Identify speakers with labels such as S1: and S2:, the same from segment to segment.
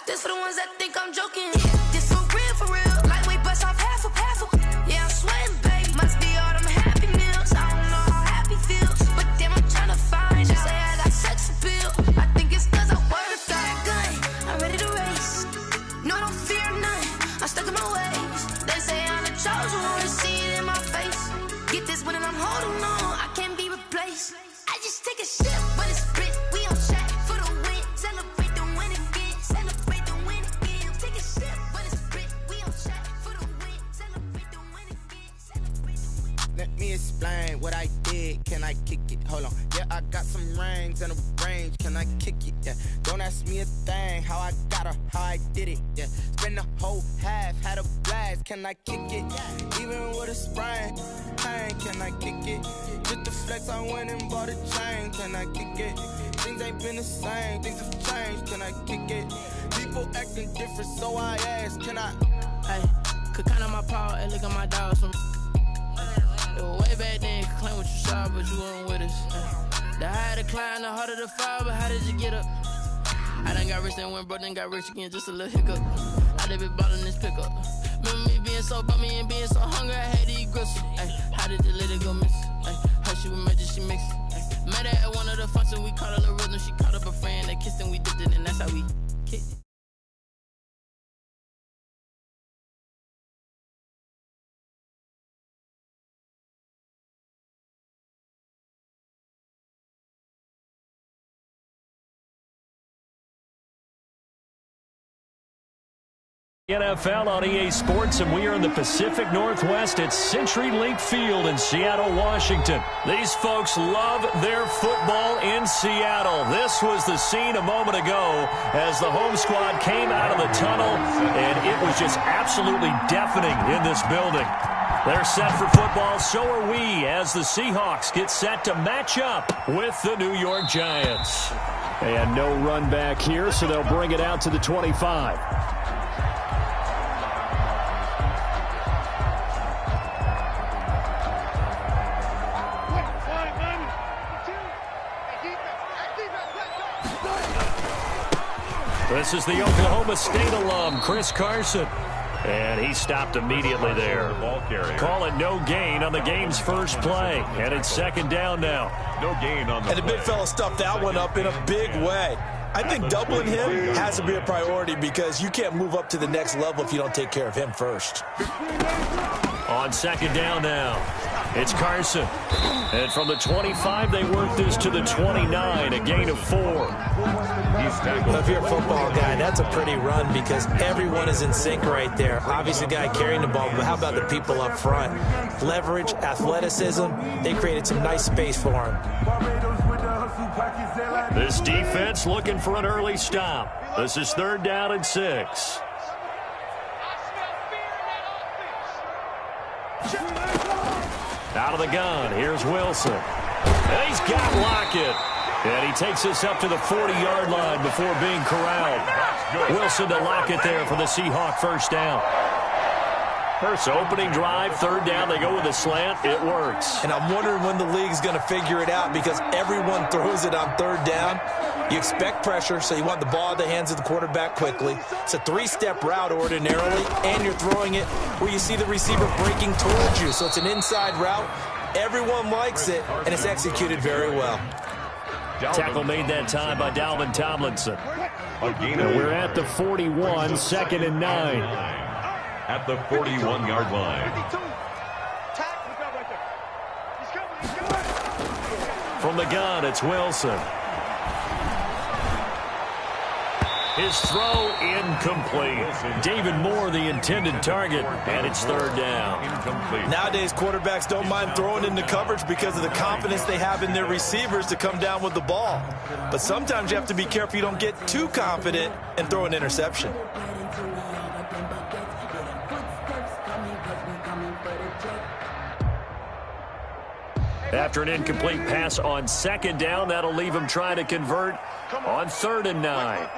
S1: This for the ones that think I'm joking. This for real. Lightweight bust off half a. Yeah, I'm sweating, baby. Must be all them happy meals. I don't know how happy feels, but damn, I'm trying to find out. Say I got sex appeal. I think it's cause I wear the fat gun. I'm ready to race. No, I don't fear none. I'm stuck in my ways. They say I'm the chosen one. To see it in my face. Get this one and I'm holding on. I can't be replaced. I just take a sip, but it's split. We on track for the win. Celebrate the win again. Celebrate the win again. Take a sip, but it's split. We on track for the win. Celebrate the win again. Celebrate the win.
S2: Let me explain what I did. Can I kick it? Hold on. Yeah, I got some rings and a range. Can I kick it? Yeah. Don't ask me a thing. How I got her, how I did it. Yeah. Spend the whole half, had a blast. Can I kick it? Even with a sprain. Hey, can I kick it? Just the flex, I went and bought a chain. Can I kick it? Things ain't been the same. Things have changed. Can I kick it? People acting different, so I ask. Can I?
S3: Hey, could count on my power and look at my dogs from. It was way back then, could claim what you saw, but you weren't with us. The higher the climb, the harder the fall, but how did you get up? I done got rich, then went broke, then got rich again, just a little hiccup. I done been ballin' this pickup. Remember me being so bummy and being so hungry, I had to eat gristle. Ay, how did the lady go miss? Ay, how she was magic, she mixed. Met her at one of the functions, we caught a little rhythm, she caught up a friend, they kissed and we dipped it, and that's how we kicked it.
S4: NFL on EA Sports, and we are in the Pacific Northwest at CenturyLink Field in Seattle, Washington. These folks love their football in Seattle. This was the scene a moment ago as the home squad came out of the tunnel, and it was just absolutely deafening in this building. They're set for football, so are we, as the Seahawks get set to match up with the New York Giants. And no run back here, so they'll bring it out to the 25. This is the Oklahoma State alum, Chris Carson. And he stopped immediately there. Call it no gain on the game's first play. And it's second down now.
S5: No gain on the
S6: And the big fella stuffed that one up in a big way. I think doubling him has to be a priority because you can't move up to the next level if you don't take care of him first.
S4: On second down now, it's Carson. And from the 25, they work this to the 29, a gain of 4.
S6: Well, if you're a football guy, that's a pretty run because everyone is in sync right there. Obviously, the guy carrying the ball, but how about the people up front? Leverage, athleticism, they created some nice space for him.
S4: This defense looking for an early stop. This is third down and 6. Out of the gun, here's Wilson. And he's got Lockett. And he takes this up to the 40-yard line before being corralled. Wilson to Lockett there for the Seahawk first down. First opening drive, third down, they go with a slant. It works.
S6: And I'm wondering when the league's going to figure it out because everyone throws it on third down. You expect pressure, so you want the ball in the hands of the quarterback quickly. It's a three-step route ordinarily, and you're throwing it where you see the receiver breaking towards you. So it's an inside route. Everyone likes it, and it's executed very well.
S4: Tackle made that time by Dalvin Tomlinson. And we're at the 41, second and 9.
S5: At the 41-yard line.
S4: From the gun, it's Wilson. His throw incomplete. David Moore, the intended target, and it's third down.
S6: Nowadays, quarterbacks don't mind throwing into coverage because of the confidence they have in their receivers to come down with the ball. But sometimes you have to be careful you don't get too confident and throw an interception.
S4: After an incomplete pass on second down, that'll leave him trying to convert on third and 9.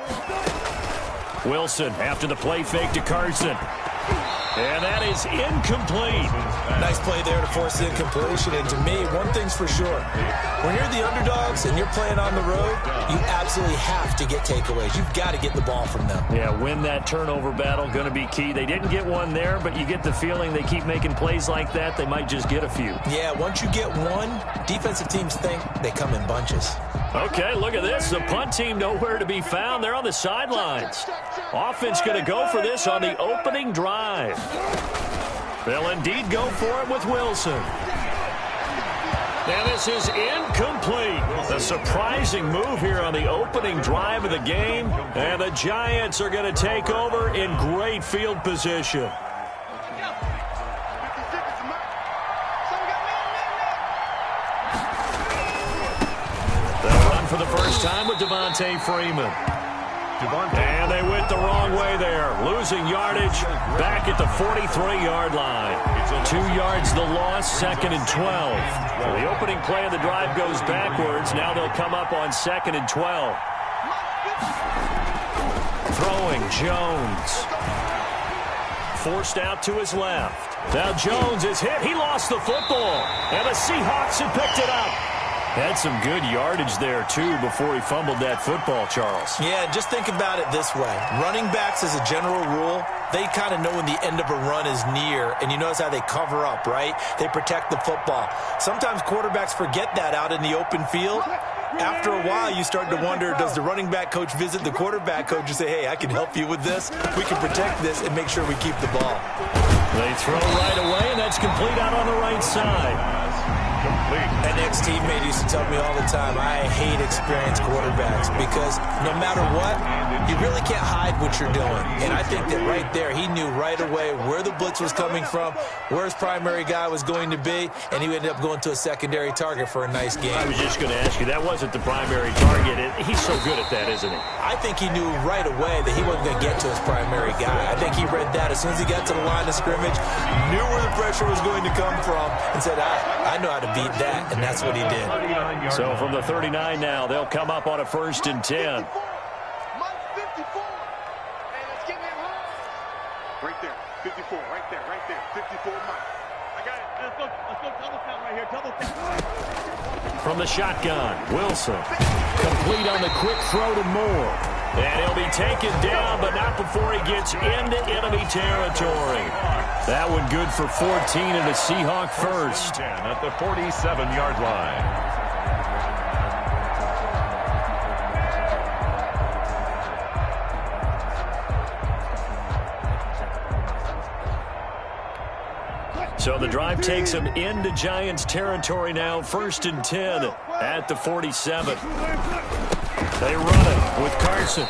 S4: Wilson after the play fake to Carson. And that is incomplete.
S6: Nice play there to force the incompletion. And to me, one thing's for sure. When you're the underdogs and you're playing on the road, you absolutely have to get takeaways. You've got to get the ball from them.
S4: Yeah, win that turnover battle, going to be key. They didn't get one there, but you get the feeling they keep making plays like that, they might just get a few.
S6: Yeah, once you get one, defensive teams think they come in bunches.
S4: Okay, look at this. The punt team nowhere to be found. They're on the sidelines. Offense going to go for this on the opening drive. They'll indeed go for it with Wilson. And this is incomplete. A surprising move here on the opening drive of the game. And the Giants are going to take over in great field position. They'll run for the first time with Devontae Freeman. And they went the wrong way there, losing yardage back at the 43-yard line. 2 yards the loss, 2nd and 12. So the opening play of the drive goes backwards. Now they'll come up on 2nd and 12. Throwing Jones. Forced out to his left. Now Jones is hit. He lost the football. And the Seahawks have picked it up. Had some good yardage there, too, before he fumbled that football, Charles.
S6: Yeah, just think about it this way. Running backs, as a general rule, they kind of know when the end of a run is near, and you notice how they cover up, right? They protect the football. Sometimes quarterbacks forget that out in the open field. After a while, you start to wonder, does the running back coach visit the quarterback coach and say, hey, I can help you with this? We can protect this and make sure we keep the ball.
S4: They throw right away, and that's complete out on the right side.
S6: An ex-teammate used to tell me all the time, I hate experienced quarterbacks because no matter what, you really can't hide what you're doing. And I think that right there, he knew right away where the blitz was coming from, where his primary guy was going to be, and he ended up going to a secondary target for a nice game.
S4: I was just going to ask you, that wasn't the primary target. He's so good at that, isn't he?
S6: I think he knew right away that he wasn't going to get to his primary guy. I think he read that as soon as he got to the line of scrimmage, knew where the pressure was going to come from, and said, I know how to beat that, and that's what he did.
S4: So from the 39 now, they'll come up on a 1st and 10.
S7: Right there, 54, right there, 54, Mike. I got it. Let's go double count right here, double count.
S4: From the shotgun, Wilson. Complete on the quick throw to Moore. And he'll be taken down, but not before he gets into enemy territory. That one good for 14 and a Seahawk first.
S5: At the 47-yard line.
S4: So the drive takes him into Giants territory now, 1st and 10 at the 47. They run it with Carson.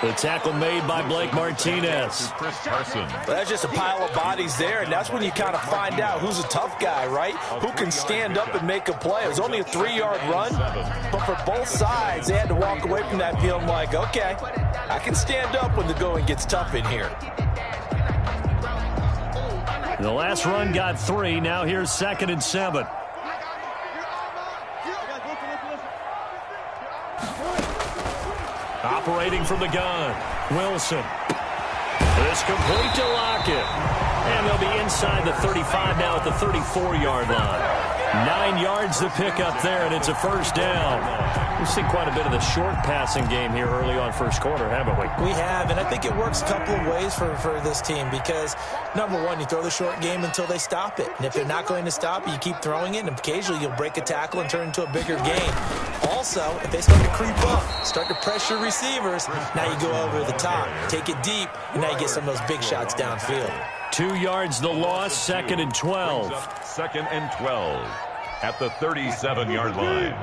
S4: The tackle made by Blake Martinez.
S6: Well, that's just a pile of bodies there, and that's when you kind of find out who's a tough guy, right? Who can stand up and make a play. It was only a 3-yard run, but for both sides, they had to walk away from that feeling like, okay, I can stand up when the going gets tough in here.
S4: The last run got 3. Now here's 2nd and 7. Operating from the gun, Wilson. This complete to Lockett. And they'll be inside the 35 now at the 34-yard line. 9 yards to pick up there, and it's a 1st down. We've seen quite a bit of the short passing game here early on first quarter, haven't we?
S6: We have, and I think it works a couple of ways for this team because, number one, you throw the short game until they stop it. And if they're not going to stop it, you keep throwing it, and occasionally you'll break a tackle and turn into a bigger gain. Also, if they start to creep up, start to pressure receivers, now you go over the top, take it deep, and now you get some of those big shots downfield.
S4: 2 yards the loss, 2nd and 12.
S5: 2nd and 12 at the 37-yard line.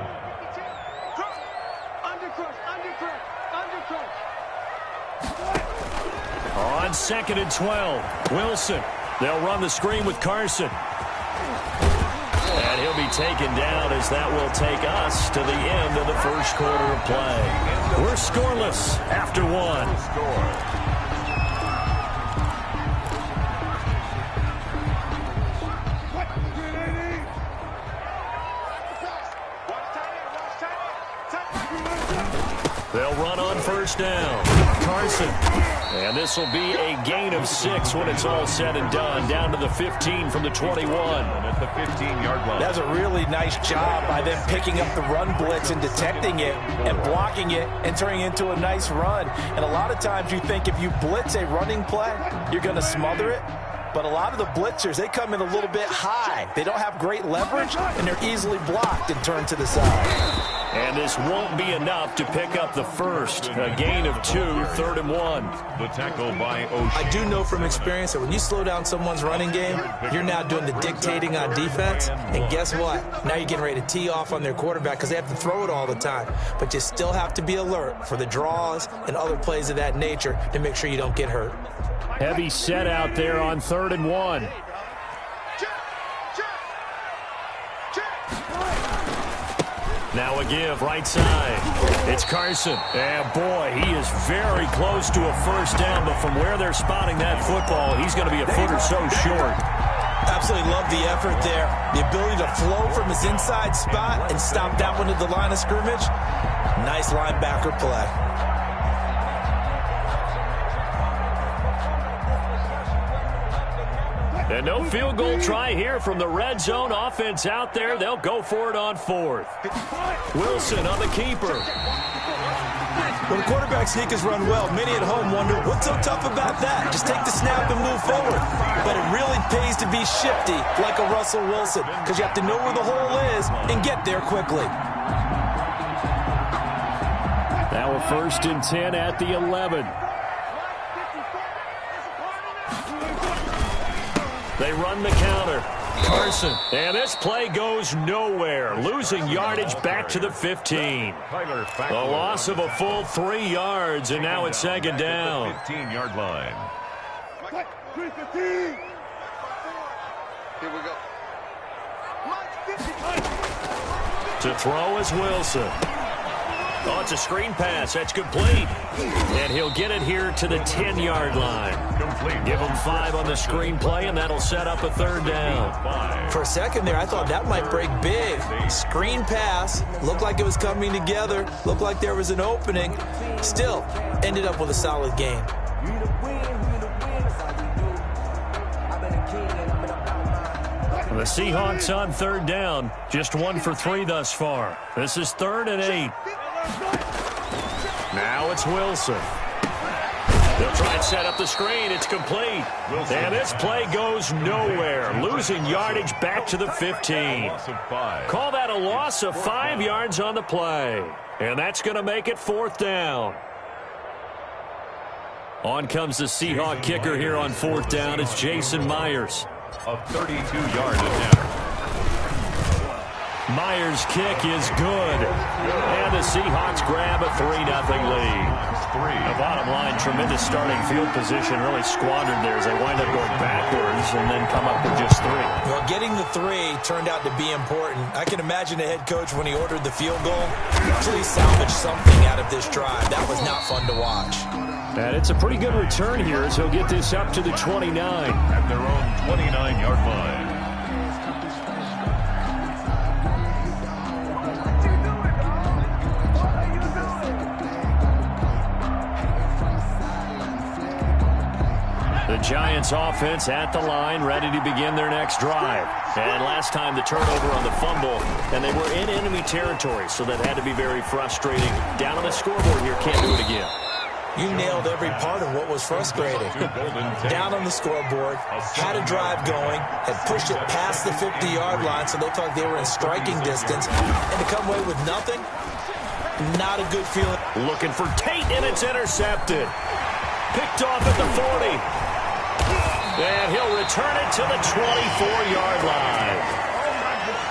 S4: On 2nd and 12, Wilson. They'll run the screen with Carson. And he'll be taken down as that will take us to the end of the first quarter of play. We're scoreless after 1. They'll run on first down. Carson. And this will be a gain of 6 when it's all said and done. Down to the 15 from the 21.
S5: At the 15-yard line.
S6: That's a really nice job by them picking up the run blitz and detecting it and blocking it and turning it into a nice run. And a lot of times you think if you blitz a running play, you're going to smother it. But a lot of the blitzers, they come in a little bit high. They don't have great leverage, and they're easily blocked and turned to the side.
S4: And this won't be enough to pick up the first. A gain of 2, 3rd and 1.
S5: The tackle by Oshie.
S6: I do know from experience that when you slow down someone's running game, you're now doing the dictating on defense. And guess what? Now you're getting ready to tee off on their quarterback because they have to throw it all the time. But you still have to be alert for the draws and other plays of that nature to make sure you don't get hurt.
S4: Heavy set out there on 3rd and 1. Now a give, right side. It's Carson. And boy, he is very close to a first down, but from where they're spotting that football, he's going to be a foot or so short.
S6: Absolutely love the effort there. The ability to flow from his inside spot and stop that one at the line of scrimmage. Nice linebacker play.
S4: And no field goal try here from the red zone. Offense out there. They'll go for it on 4th. Wilson on the keeper.
S6: When quarterback sneakers run well, many at home wonder, what's so tough about that? Just take the snap and move forward. But it really pays to be shifty like a Russell Wilson because you have to know where the hole is and get there quickly.
S4: Now a 1st and 10 at the 11. They run the counter. Carson. And this play goes nowhere. Losing yardage back to the 15. A loss of a full 3 yards, and now it's 2nd down.
S5: 15-yard line.
S7: Here we go.
S4: To throw is Wilson. Oh, it's a screen pass. That's complete. And he'll get it here to the 10-yard line. Give him 5 on the screen play, and that'll set up a 3rd down.
S6: For a second there, I thought that might break big. Screen pass. Looked like it was coming together. Looked like there was an opening. Still, ended up with a solid game.
S4: The Seahawks on 3rd down. Just 1 for 3 thus far. This is 3rd and 8. Now it's Wilson. They'll try and set up the screen. It's complete. And this play goes nowhere. Losing yardage back to the 15. Call that a loss of 5 yards on the play. And that's going to make it 4th down. On comes the Seahawk kicker here on 4th down. It's Jason Myers.
S5: A 32-yard attempt.
S4: Myers' kick is good. And the Seahawks grab a 3-0 lead. The bottom line, tremendous starting field position, really squandered there as they wind up going backwards and then come up with just 3.
S6: Well, getting the 3 turned out to be important. I can imagine the head coach when he ordered the field goal. Please salvage something out of this drive. That was not fun to watch.
S4: And it's a pretty good return here as he'll get this up to the 29.
S5: At their own 29-yard line.
S4: The Giants offense at the line, ready to begin their next drive. And last time the turnover on the fumble, and they were in enemy territory, so that had to be very frustrating. Down on the scoreboard here, can't do it again.
S6: You nailed every part of what was frustrating. Down on the scoreboard, had a drive going, had pushed it past the 50-yard line, so they thought they were in striking distance, and to come away with nothing, not a good feeling.
S4: Looking for Tate, and it's intercepted. Picked off at the 40. And he'll return it to the 24-yard line.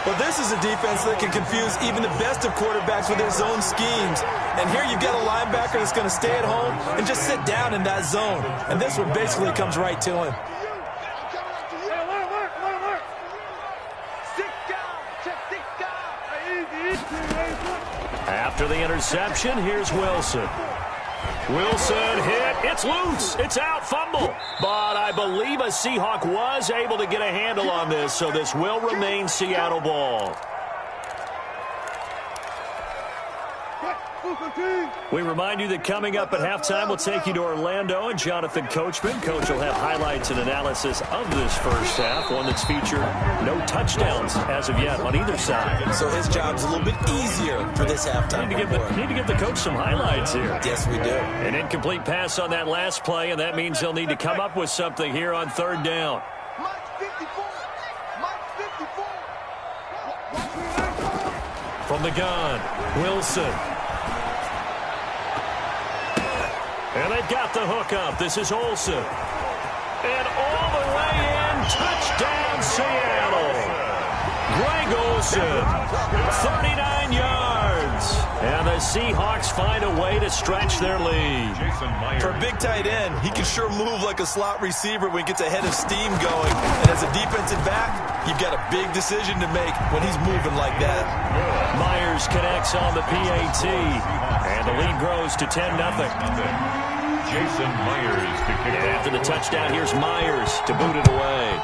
S6: Well, this is a defense that can confuse even the best of quarterbacks with their zone schemes. And here you've got a linebacker that's going to stay at home and just sit down in that zone. And this one basically comes right to him.
S4: After the interception, here's Wilson. Wilson hit. It's loose. It's out. Fumble. But I believe a Seahawk was able to get a handle on this, so this will remain Seattle ball. We remind you that coming up at halftime, we'll take you to Orlando and Jonathan Coachman. Coach will have highlights and analysis of this first half, one that's featured no touchdowns as of yet on either side.
S6: So his job's a little bit easier for this halftime.
S4: Need to give the coach some highlights here.
S6: Yes, we do.
S4: An incomplete pass on that last play, and that means they'll need to come up with something here on third down. From the gun, Wilson. And they've got the hook up. This is Olsen. And all the way in, touchdown Seattle. Greg Olsen, 39 yards. And the Seahawks find a way to stretch their lead.
S6: For a big tight end, he can sure move like a slot receiver when he gets a head of steam going. And as a defensive back, you've got a big decision to make when he's moving like that.
S4: Myers connects on the PAT. And the lead grows to 10-0.
S5: Jason Myers to kick
S4: and after the touchdown, here's Myers to boot it away.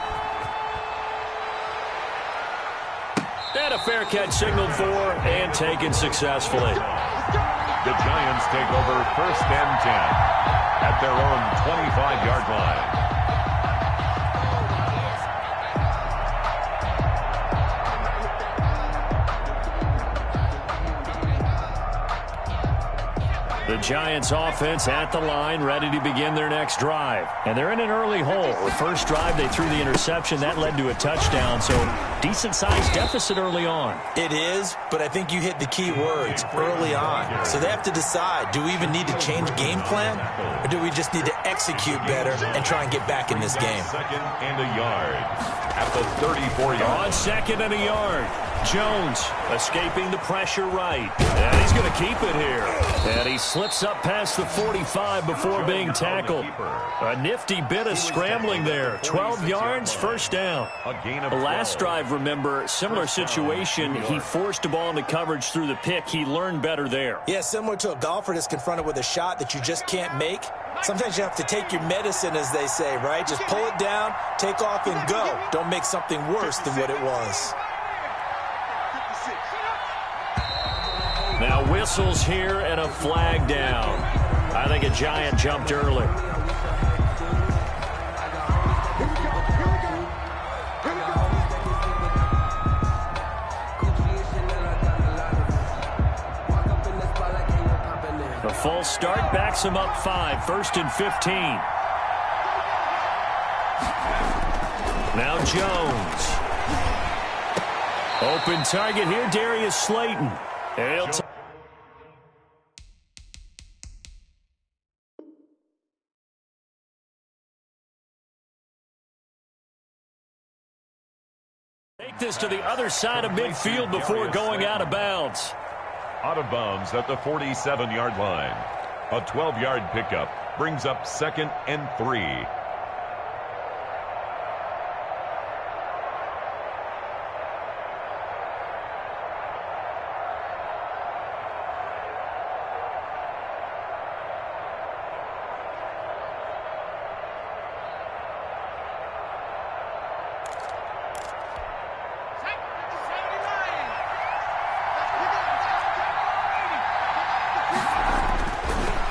S4: And a fair catch signaled for and taken successfully.
S5: The Giants take over 1st and 10 at their own 25-yard line.
S4: The Giants offense at the line, ready to begin their next drive. And they're in an early hole. The first drive, they threw the interception. That led to a touchdown, so decent-sized deficit early on.
S6: It is, but I think you hit the key words, early on. So they have to decide, do we even need to change game plan, or do we just need to execute better and try and get back in this game?
S5: 2nd and a yard at the 34-yard.
S4: On 2nd and a yard. Jones escaping the pressure right. And he's going to keep it here. And he slips up past the 45 before being tackled. A nifty bit of scrambling there. 12 yards, first down. The last drive, remember, similar situation. He forced a ball into coverage through the pick. He learned better there.
S6: Yeah, similar to a golfer that's confronted with a shot that you just can't make. Sometimes you have to take your medicine, as they say, right? Just pull it down, take off, and go. Don't make something worse than what it was.
S4: Now whistles here and a flag down. I think a Giant jumped early. The false start backs him up 5, 1st and 15. Now Jones. Open target here, Darius Slayton. Take this to the other side of midfield before going out of bounds.
S5: Out of bounds at the 47-yard line. A 12-yard pickup brings up 2nd and 3.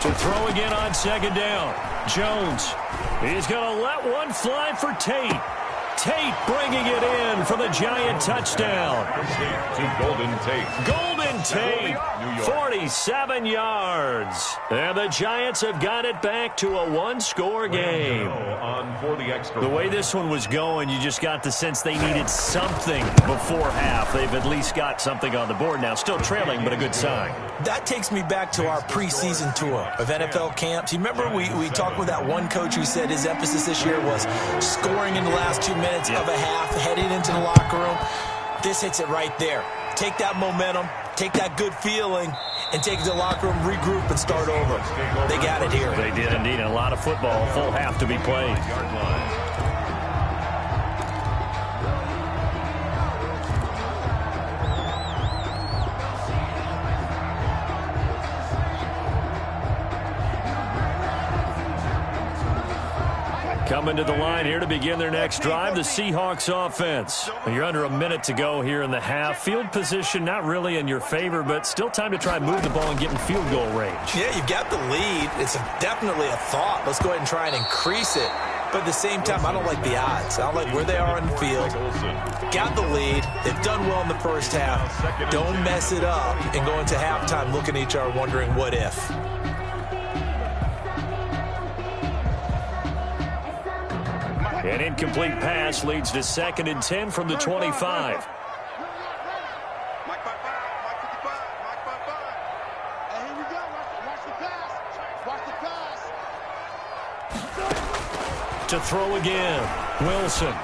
S4: To throw again on 2nd down. Jones. He's going to let one fly for Tate. Tate bringing it in for the Giant touchdown.
S5: To Golden Tate.
S4: Golden Tate, 47 yards. And the Giants have got it back to a one-score game.
S5: On for the extra.
S4: The way this one was going, you just got the sense they needed something before half. They've at least got something on the board now. Still trailing, but a good sign.
S6: That takes me back to our preseason tour of NFL camps. You remember we talked with that one coach who said his emphasis this year was scoring in the last 2 minutes of a half, heading into the locker room. This hits it right there. Take that momentum, take that good feeling, and take it to the locker room, regroup, and start over. They got it here.
S4: They did indeed. A lot of football, full half to be played. Coming to the line here to begin their next drive, the Seahawks offense. You're under a minute to go here in the half. Field position not really in your favor, but still time to try and move the ball and get in field goal range. Yeah, you've got the lead. It's definitely a thought. Let's go ahead and try and increase it. But at the same time, I don't like the odds. I don't like where they are on the field. Got the lead. They've done well in the first half. Don't mess it up and go into halftime looking at each other wondering what if. An incomplete pass leads to 2nd and 10 from the 25. To throw again, Wilson.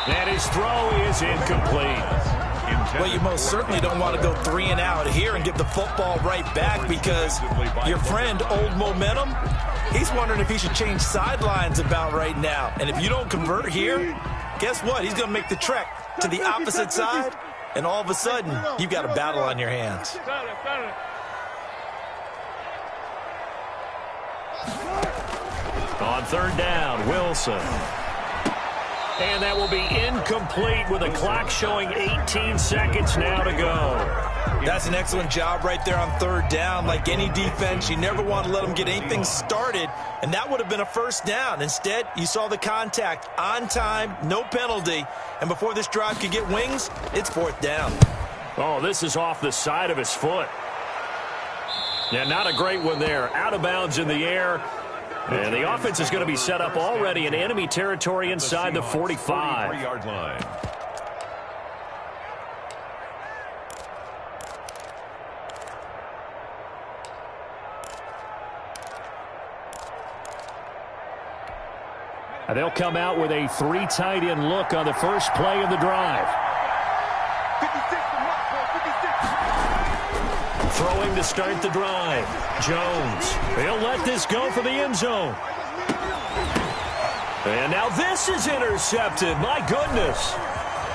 S4: And his throw is incomplete.
S6: Well, you most certainly don't want to go 3 and out here and give the football right back because your friend, Old Momentum, he's wondering if he should change sidelines about right now. And if you don't convert here, guess what? He's going to make the trek to the opposite side, and all of a sudden, you've got a battle on your hands.
S4: On 3rd down, Wilson. And that will be incomplete with the clock showing 18 seconds now to go.
S6: That's an excellent job right there on 3rd down. Like any defense, you never want to let them get anything started, and that would have been a 1st down. Instead, you saw the contact on time, no penalty, and before this drive could get wings, it's 4th down.
S4: Oh, this is off the side of his foot. Yeah, not a great one there. Out of bounds in the air. And the offense is going to be set up already in enemy territory inside the 45.
S5: 43-yard line.
S4: And they'll come out with a 3 tight end look on the first play of the drive. Throwing to start the drive. Jones. He'll let this go for the end zone. And now this is intercepted. My goodness.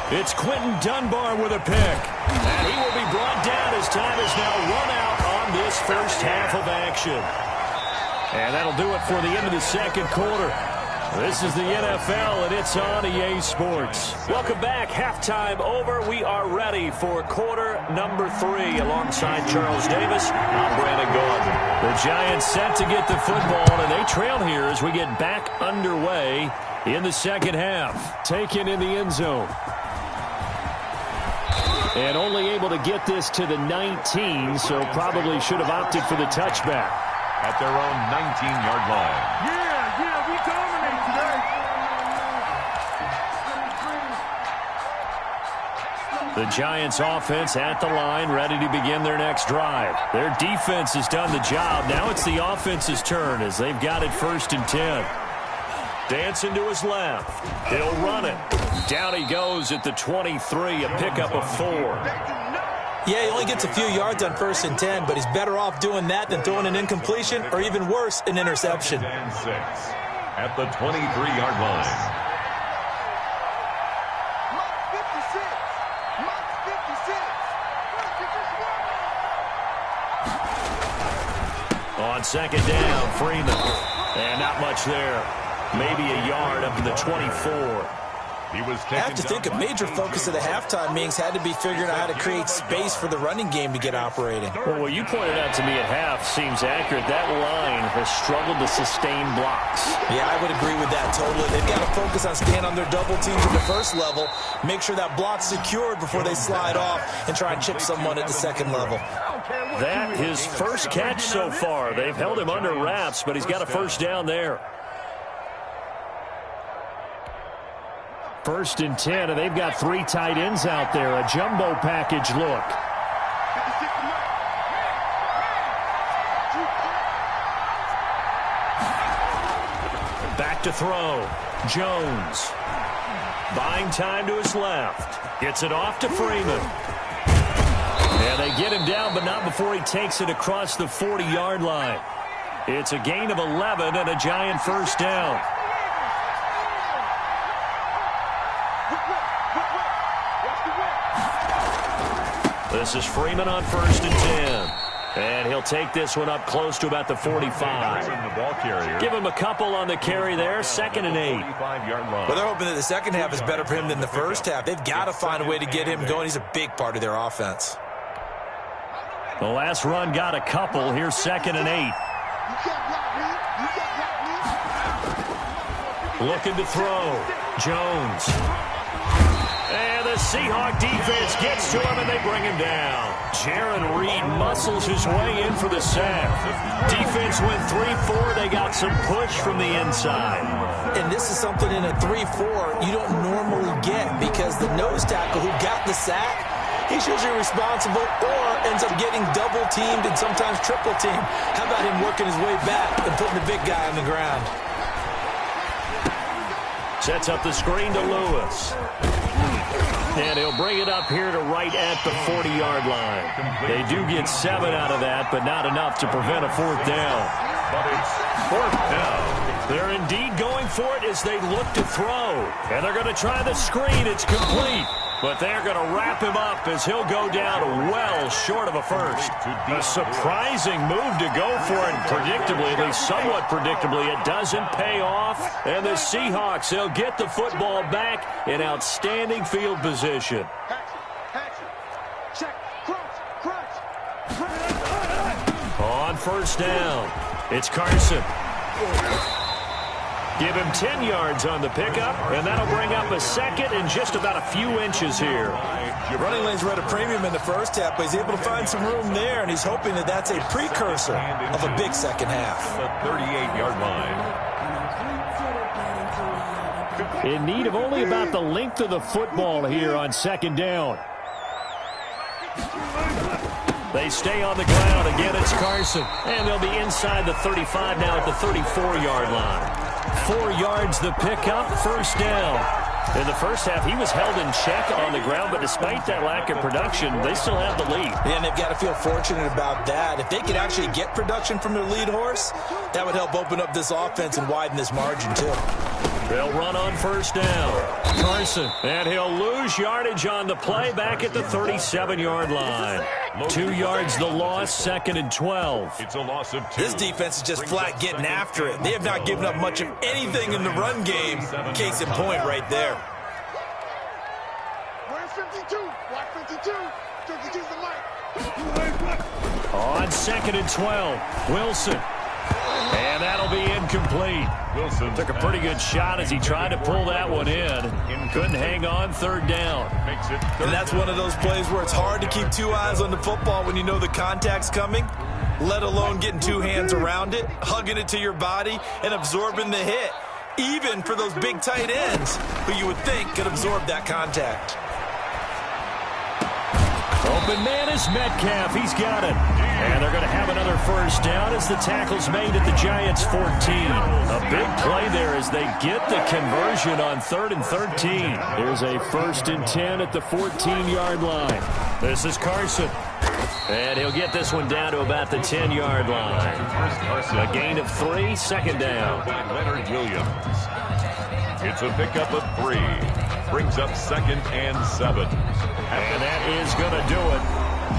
S4: It's Quentin Dunbar with a pick. And he will be brought down as time is now run out on this first half of action. And that'll do it for the end of the 2nd quarter. This is the NFL, and it's on EA Sports. Welcome back. Halftime over. We are ready for quarter number 3. Alongside Charles Davis, I'm Brandon Gordon. The Giants set to get the football, and they trail here as we get back underway in the 2nd half. Taken in the end zone. And only able to get this to the 19, so probably should have opted for the touchback.
S5: At their own 19-yard line.
S7: Yeah, we dominate today.
S4: The Giants offense at the line, ready to begin their next drive. Their defense has done the job. Now it's the offense's turn as they've got it 1st and 10. Dancing to his left. He'll run it. Down he goes at the 23, a pickup of 4.
S6: Yeah, he only gets a few yards on 1st and 10, but he's better off doing that than throwing an incompletion or even worse, an interception.
S5: And 6 at the 23-yard line.
S4: On 2nd down, Freeman. And not much there. Maybe a yard up to the 24.
S5: He was
S6: I have to think a major focus of the halftime meetings had to be figuring out how to create space for the running game to get operating.
S4: Well, what you pointed out to me at half seems accurate. That line has struggled to sustain blocks.
S6: Yeah, I would agree with that totally. They've got to focus on staying on their double teams at the first level, make sure that block's secured before they slide off and try and chip someone at the 2nd level.
S4: That his first catch so far. They've held him under wraps, but he's got a 1st down there. 1st and 10, and they've got 3 tight ends out there. A jumbo package look. Back to throw. Jones. Buying time to his left. Gets it off to Freeman. And they get him down, but not before he takes it across the 40-yard line. It's a gain of 11 and a Giant 1st down. This is Freeman on 1st and 10. And he'll take this one up close to about the 45. Give him a couple on the carry there, 2nd and 8.
S6: Well, they're hoping that the second half is better for him than the first half. They've got to find a way to get him going. He's a big part of their offense.
S4: The last run got a couple. Here's 2nd and 8. Looking to throw. Jones. And the Seahawk defense gets to him, and they bring him down. Jaron Reed muscles his way in for the sack. Defense went 3-4. They got some push from the inside.
S6: And this is something in a 3-4 you don't normally get, because the nose tackle who got the sack, he's usually responsible or ends up getting double-teamed and sometimes triple-teamed. How about him working his way back and putting the big guy on the ground?
S4: Sets up the screen to Lewis. And he'll bring it up here to right at the 40-yard line. They do get 7 out of that, but not enough to prevent a 4th down.
S5: But it's 4th down.
S4: They're indeed going for it as they look to throw. And they're going to try the screen. It's complete. But they're going to wrap him up as he'll go down well short of a first. A surprising move to go for it predictably, at least somewhat predictably. It doesn't pay off. And the Seahawks, they'll get the football back in outstanding field position. On 1st down, it's Carson. Give him 10 yards on the pickup, and that'll bring up a 2nd and just about a few inches here.
S6: Running lanes were at a premium in the first half, but he's able to find some room there, and he's hoping that that's a precursor of a big second half.
S5: The 38-yard line.
S4: In need of only about the length of the football here on 2nd down. They stay on the ground. Again, it's Carson. And they'll be inside the 35 now at the 34-yard line. 4 yards the pickup, 1st down. In the first half, he was held in check on the ground, but despite that lack of production, they still have the lead.
S6: Yeah, and they've got to feel fortunate about that. If they could actually get production from their lead horse, that would help open up this offense and widen this margin, too.
S4: They'll run on 1st down. Carson, and he'll lose yardage on the play back at the 37-yard line. 2 yards the loss, 2nd and 12.
S5: It's a loss of 2.
S6: This defense is just flat getting after it. They have not given up much of anything in the run game. Case in point right there.
S7: Where's 52? Block 52. 52's the mic.
S4: On 2nd and 12, Wilson. And that'll be incomplete.
S5: Wilson
S4: took a pretty good shot as he tried to pull that one in. Couldn't hang on, 3rd down.
S5: Makes it
S6: and that's one of those plays where it's hard to keep 2 eyes on the football when you know the contact's coming, let alone getting 2 hands around it, hugging it to your body, and absorbing the hit, even for those big tight ends who you would think could absorb that contact.
S4: Open man is Metcalf. He's got it. And they're going to have another 1st down as the tackle's made at the Giants' 14. A big play there as they get the conversion on 3rd and 13. Here's a 1st and 10 at the 14-yard line. This is Carson. And he'll get this one down to about the 10-yard line. A gain of 3, 2nd down.
S5: Leonard Williams. It's a pickup of 3. Brings up 2nd and 7.
S4: And that is going to do it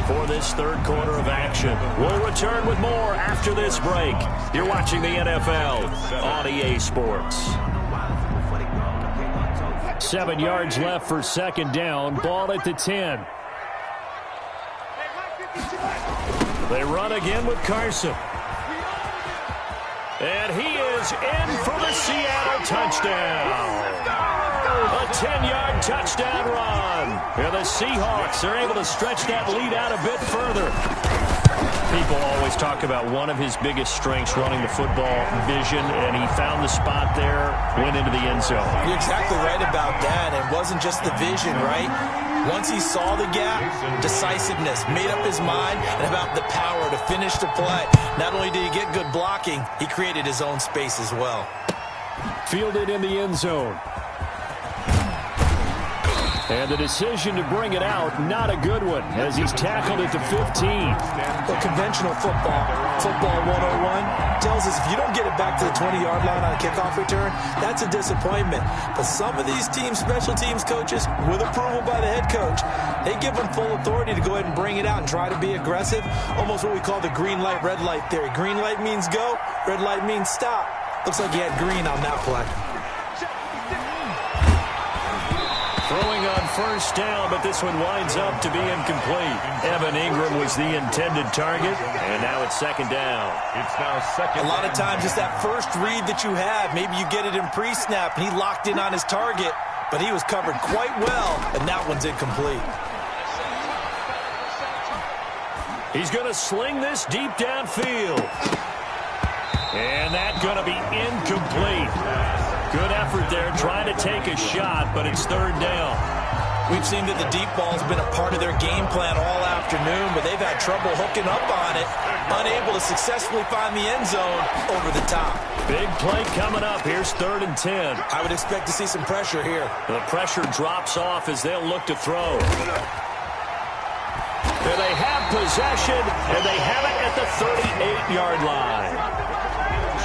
S4: for this 3rd quarter of action. We'll return with more after this break. You're watching the NFL on EA Sports. 7 yards left for 2nd down. Ball at the 10. They run again with Carson. And he is in for the Seattle touchdown. A 10-yard touchdown run. And the Seahawks are able to stretch that lead out a bit further. People always talk about one of his biggest strengths running the football, vision, and he found the spot there, went into the end zone.
S6: You're exactly right about that. It wasn't just the vision, right? Once he saw the gap, decisiveness, made up his mind, and about the power to finish the play. Not only did he get good blocking, he created his own space as well.
S4: Fielded in the end zone. And the decision to bring it out, not a good one, as he's tackled at the 15.
S6: But conventional football 101, tells us if you don't get it back to the 20-yard line on a kickoff return, that's a disappointment. But some of these teams, special teams coaches, with approval by the head coach, they give them full authority to go ahead and bring it out and try to be aggressive, almost what we call the green light, red light theory. Green light means go, red light means stop. Looks like he had green on that play.
S4: Throwing on first down, but this one winds up to be incomplete. Evan Ingram was the intended target, and now it's second down.
S5: It's now second.
S6: A lot of times it's that first read that you have. Maybe you get it in pre-snap, and he locked in on his target, but he was covered quite well, and that one's incomplete.
S4: He's going to sling this deep downfield. And that's going to be incomplete. Good effort there, trying to take a shot, but it's third down.
S6: We've seen that the deep ball's been a part of their game plan all afternoon, but they've had trouble hooking up on it, unable to successfully find the end zone over the top.
S4: Big play coming up. Here's 3rd and 10.
S6: I would expect to see some pressure here.
S4: The pressure drops off as they'll look to throw. There they have possession, and they have it at the 38-yard line.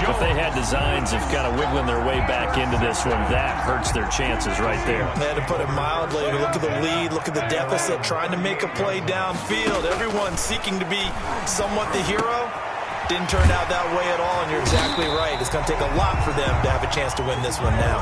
S4: If they had designs of kind of wiggling their way back into this one, that hurts their chances right there.
S6: They had to put it mildly. Look at the lead, look at the deficit, trying to make a play downfield. Everyone seeking to be somewhat the hero. Didn't turn out that way at all, and you're exactly right. It's going to take a lot for them to have a chance to win this one now.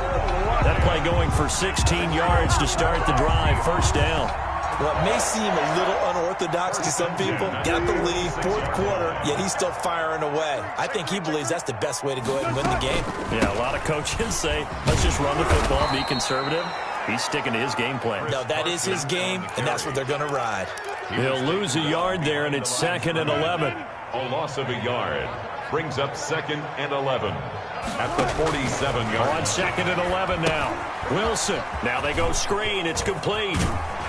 S4: That play going for 16 yards to start the drive. First down.
S6: Well, it may seem a little unorthodox to some people. Got the lead, 4th quarter, yet he's still firing away. I think he believes that's the best way to go ahead and win the game.
S4: Yeah, a lot of coaches say, let's just run the football, be conservative. He's sticking to his game plan.
S6: No, that is his game, and that's what they're going to ride.
S4: He'll lose a yard there, and it's 2nd and 11.
S5: A loss of a yard brings up 2nd and 11 at the 47-yard.
S4: On 2nd and 11 now. Wilson. Now they go screen. It's complete.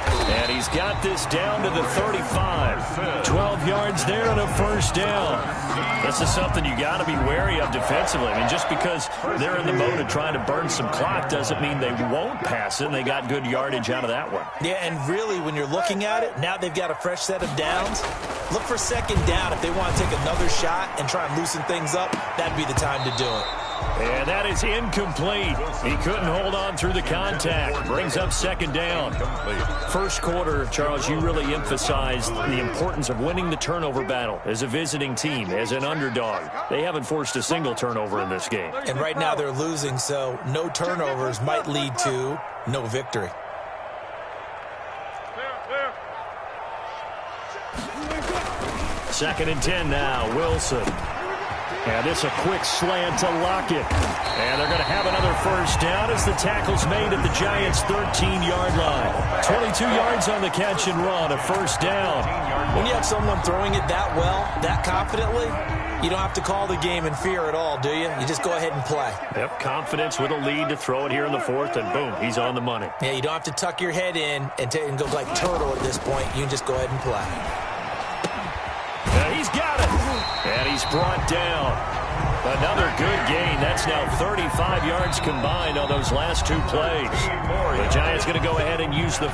S4: And he's got this down to the 35. 12 yards there and a first down. This is something you got to be wary of defensively. I mean, just because they're in the mode of trying to burn some clock doesn't mean they won't pass it, and they got good yardage out of that one.
S6: Yeah, and really, when you're looking at it, now they've got a fresh set of downs. Look for 2nd down. If they want to take another shot and try and loosen things up, that'd be the time to do it.
S4: And that is incomplete. He couldn't hold on through the contact. Brings up 2nd down. First quarter, Charles, you really emphasized the importance of winning the turnover battle as a visiting team, as an underdog. They haven't forced a single turnover in this game.
S6: And right now they're losing, so no turnovers might lead to no victory.
S4: Second and 10 now, Wilson. And it's a quick slant to Lockett. And they're going to have another first down as the tackle's made at the Giants' 13-yard line. 22 yards on the catch and run, a first down.
S6: When you have someone throwing it that well, that confidently, you don't have to call the game in fear at all, do you? You just go ahead and play.
S4: Yep, confidence with a lead to throw it here in the 4th, and boom, he's on the money.
S6: Yeah, you don't have to tuck your head in and go like turtle at this point. You can just go ahead and play.
S4: He's got it. And he's brought down. Another good gain. That's now 35 yards combined on those last 2 plays. The Giants going to go ahead and use the